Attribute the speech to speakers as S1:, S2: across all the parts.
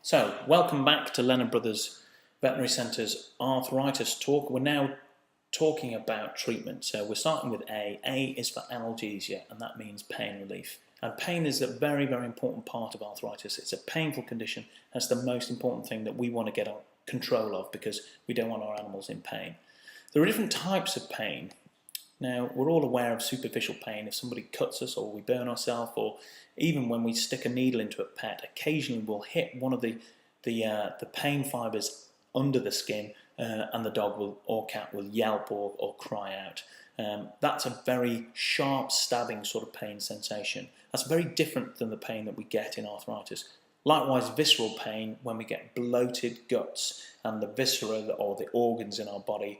S1: So, welcome back to Lennon Brothers Veterinary Centre's Arthritis Talk. We're now talking about treatment. So we're starting with A. A is for analgesia, and that means pain relief. And pain is a very, very important part of arthritis. It's a painful condition. That's the most important thing that we want to get control of because we don't want our animals in pain. There are different types of pain. Now, we're all aware of superficial pain. If somebody cuts us or we burn ourselves, or even when we stick a needle into a pet, occasionally we'll hit one of the pain fibres under the skin and the dog or cat will yelp or cry out. That's a very sharp, stabbing sort of pain sensation. That's very different than the pain that we get in arthritis. Likewise, visceral pain, when we get bloated guts and the viscera or the organs in our body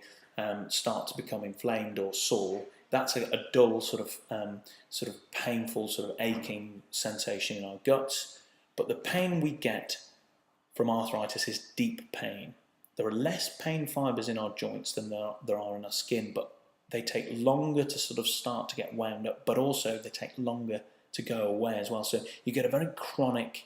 S1: start to become inflamed or sore, that's a dull sort of painful, sort of aching sensation in our guts. But the pain we get from arthritis is deep pain. There are less pain fibres in our joints than there are in our skin, but they take longer to sort of start to get wound up, but also they take longer to go away as well. So you get a very chronic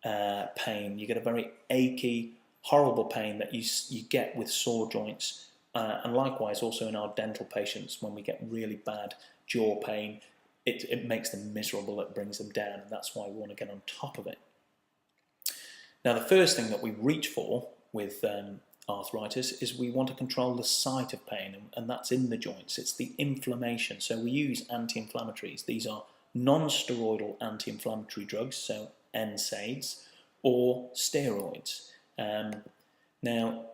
S1: pain, you get a very achy, horrible pain that you get with sore joints. And likewise also in our dental patients, when we get really bad jaw pain, it makes them miserable, it brings them down, and that's why we want to get on top of it. Now, the first thing that we reach for with arthritis is we want to control the site of pain, and that's in the joints. It's the inflammation. So we use anti-inflammatories. These are non-steroidal anti-inflammatory drugs, so NSAIDs, or steroids. Now,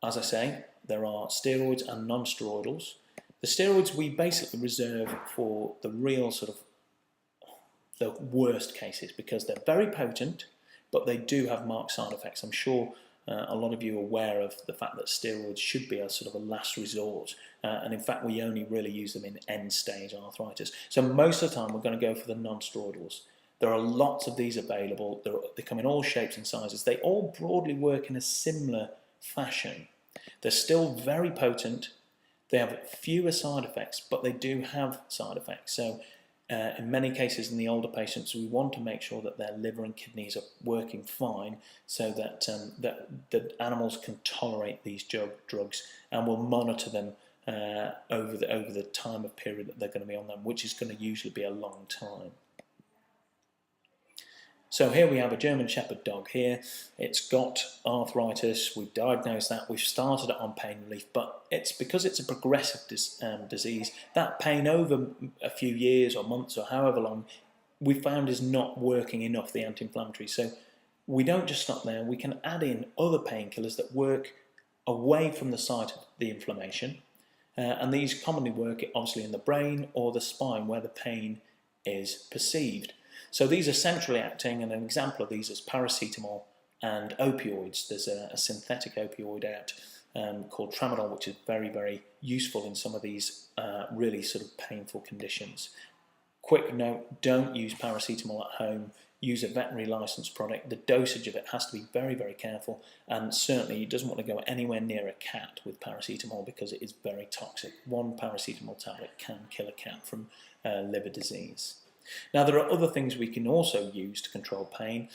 S1: as I say, there are steroids and non-steroidals. The steroids we basically reserve for the real sort of the worst cases because they're very potent, but they do have marked side effects. I'm sure a lot of you are aware of the fact that steroids should be a sort of a last resort, and in fact we only really use them in end-stage arthritis. So most of the time we're going to go for the non-steroidals. There are lots of these available. They come in all shapes and sizes. They all broadly work in a similar fashion. They're still very potent. They have fewer side effects, but they do have side effects. So in many cases in the older patients, we want to make sure that their liver and kidneys are working fine so that the animals can tolerate these drugs, and we'll monitor them over the time of period that they're going to be on them, which is going to usually be a long time. So here we have a German Shepherd dog here. It's got arthritis. We've diagnosed that. We've started it on pain relief, but it's because it's a progressive disease. That pain over a few years or months or however long, we found is not working enough, the anti-inflammatory. So we don't just stop there. We can add in other painkillers that work away from the site of the inflammation. And these commonly work obviously in the brain or the spine where the pain is perceived. So these are centrally acting, and an example of these is paracetamol and opioids. There's a synthetic opioid out called tramadol, which is very, very useful in some of these really sort of painful conditions. Quick note, don't use paracetamol at home. Use a veterinary licensed product. The dosage of it has to be very, very careful, and certainly you doesn't want to go anywhere near a cat with paracetamol because it is very toxic. One paracetamol tablet can kill a cat from liver disease. Now, there are other things we can also use to control pain,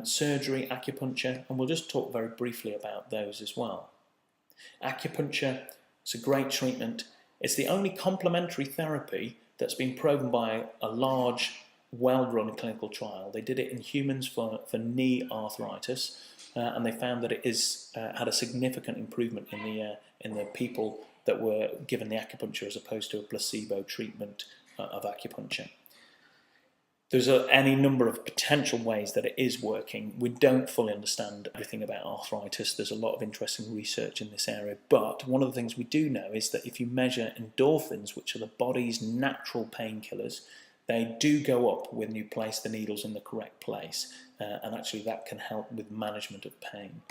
S1: surgery, acupuncture, and we'll just talk very briefly about those as well. Acupuncture is a great treatment. It's the only complementary therapy that's been proven by a large, well-run clinical trial. They did it in humans for knee arthritis, and they found that it had a significant improvement in the people that were given the acupuncture as opposed to a placebo treatment of acupuncture. There's any number of potential ways that it is working. We don't fully understand everything about arthritis. There's a lot of interesting research in this area. But one of the things we do know is that if you measure endorphins, which are the body's natural painkillers, they do go up when you place the needles in the correct place. And actually that can help with management of pain.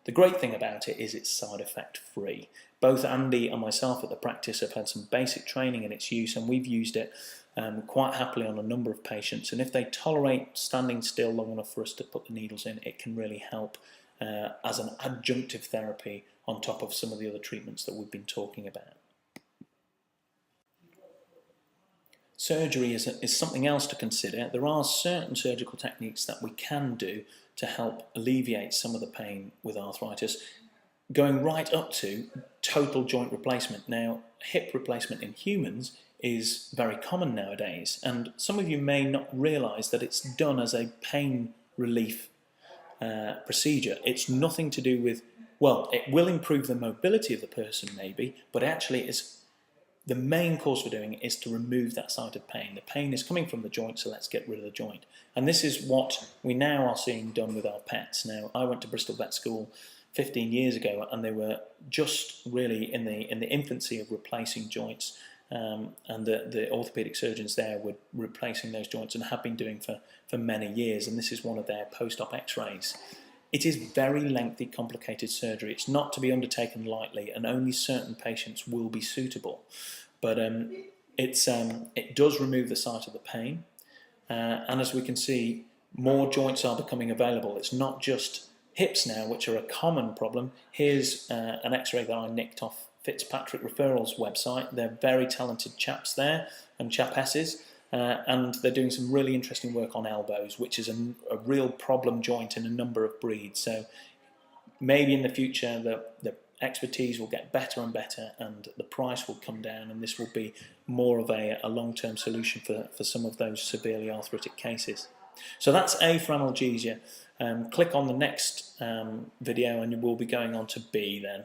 S1: The great thing about it is it's side effect free. Both Andy and myself at the practice have had some basic training in its use, and we've used it quite happily on a number of patients, and if they tolerate standing still long enough for us to put the needles in, it can really help as an adjunctive therapy on top of some of the other treatments that we've been talking about. surgery is something else to consider. There are certain surgical techniques that we can do to help alleviate some of the pain with arthritis, going right up to total joint replacement. Now, hip replacement in humans is very common nowadays, and some of you may not realise that it's done as a pain relief procedure. It's nothing to do with, well, it will improve the mobility of the person maybe, but actually it's the main cause for doing it is to remove that site of pain. The pain is coming from the joint, so let's get rid of the joint. And this is what we now are seeing done with our pets. Now, I went to Bristol Vet School 15 years ago, and they were just really in the infancy of replacing joints, and the orthopaedic surgeons there were replacing those joints and have been doing for many years, and this is one of their post-op x-rays. It is very lengthy, complicated surgery. It's not to be undertaken lightly, and only certain patients will be suitable. But it does remove the site of the pain, and as we can see, more joints are becoming available. It's not just hips now, which are a common problem. Here's an x-ray that I nicked off Fitzpatrick Referrals website. They're very talented chaps there, and chapesses. And they're doing some really interesting work on elbows, which is a real problem joint in a number of breeds. So maybe in the future the expertise will get better and better, and the price will come down, and this will be more of a long-term solution for some of those severely arthritic cases. So that's A for analgesia. Click on the next video and we'll be going on to B then.